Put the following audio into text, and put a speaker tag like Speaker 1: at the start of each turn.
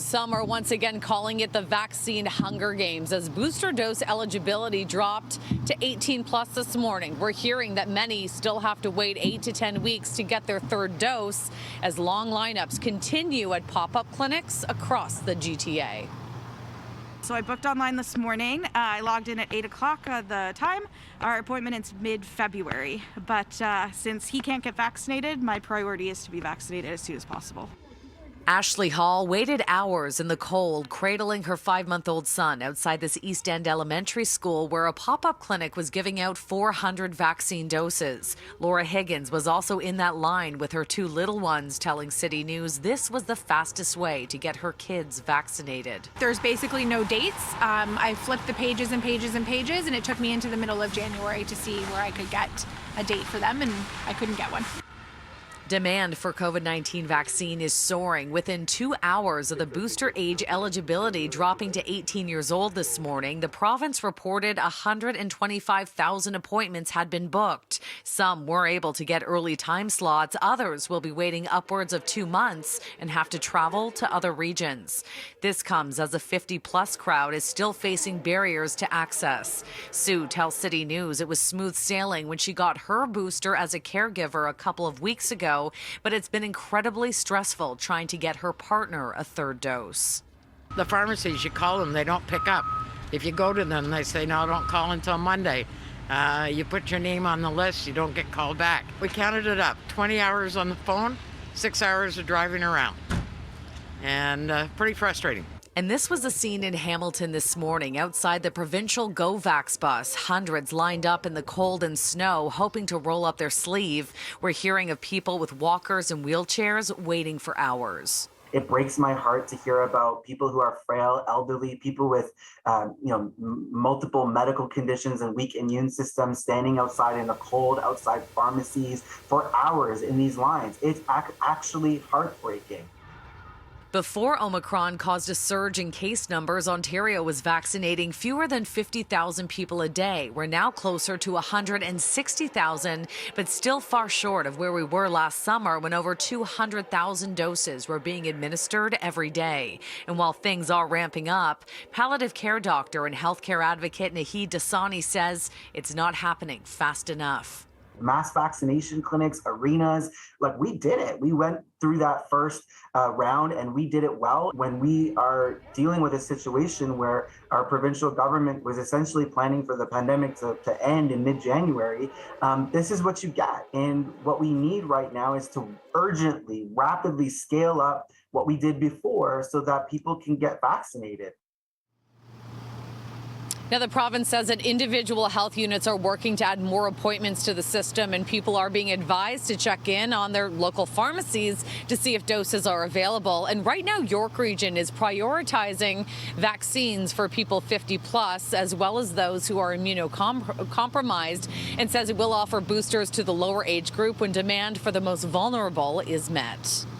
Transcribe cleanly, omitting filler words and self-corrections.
Speaker 1: Some are once again calling it the vaccine Hunger Games as booster dose eligibility dropped to 18 plus this morning. We're hearing that many still have to wait 8 to 10 weeks to get their third dose as long lineups continue at pop-up clinics across the GTA.
Speaker 2: So I booked online this morning. I logged in at 8 o'clock the time. Our appointment is mid-February, but since he can't get vaccinated, my priority is to be vaccinated as soon as possible.
Speaker 1: Ashley Hall waited hours in the cold, cradling her 5-month-old son outside this East End elementary school where a pop-up clinic was giving out 400 vaccine doses. Laura Higgins was also in that line with her 2 little ones, telling City News this was the fastest way to get her kids vaccinated.
Speaker 3: There's basically no dates. I flipped the pages and pages and pages, and it took me into the middle of January to see where I could get a date for them, and I couldn't get one.
Speaker 1: Demand for COVID-19 vaccine is soaring within 2 hours of the booster age eligibility dropping to 18 years old this morning. The province reported 125,000 appointments had been booked. Some were able to get early time slots. Others will be waiting upwards of 2 months and have to travel to other regions. This comes as a 50-plus crowd is still facing barriers to access. Sue tells City News it was smooth sailing when she got her booster as a caregiver a couple of weeks ago, but it's been incredibly stressful trying to get her partner a third dose.
Speaker 4: The pharmacies, you call them, they don't pick up. If you go to them, they say, no, don't call until Monday. You put your name on the list, you don't get called back. We counted it up, 20 hours on the phone, 6 hours of driving around, and pretty frustrating.
Speaker 1: And this was the scene in Hamilton this morning outside the provincial GoVax bus. Hundreds lined up in the cold and snow, hoping to roll up their sleeve. We're hearing of people with walkers and wheelchairs waiting for hours.
Speaker 5: It breaks my heart to hear about people who are frail, elderly, people with multiple medical conditions and weak immune systems standing outside in the cold, outside pharmacies for hours in these lines. It's actually heartbreaking.
Speaker 1: Before Omicron caused a surge in case numbers, Ontario was vaccinating fewer than 50,000 people a day. We're now closer to 160,000, but still far short of where we were last summer when over 200,000 doses were being administered every day. And while things are ramping up, palliative care doctor and healthcare advocate Nahid Dasani says it's not happening fast enough.
Speaker 5: Mass vaccination clinics, arenas, like we did it. We went through that first round and we did it well. When we are dealing with a situation where our provincial government was essentially planning for the pandemic to end in mid-January, this is what you get. And what we need right now is to urgently, rapidly scale up what we did before so that people can get vaccinated.
Speaker 1: Now, the province says that individual health units are working to add more appointments to the system, and people are being advised to check in on their local pharmacies to see if doses are available. And right now, York Region is prioritizing vaccines for people 50 plus, as well as those who are immunocompromised, and says it will offer boosters to the lower age group when demand for the most vulnerable is met.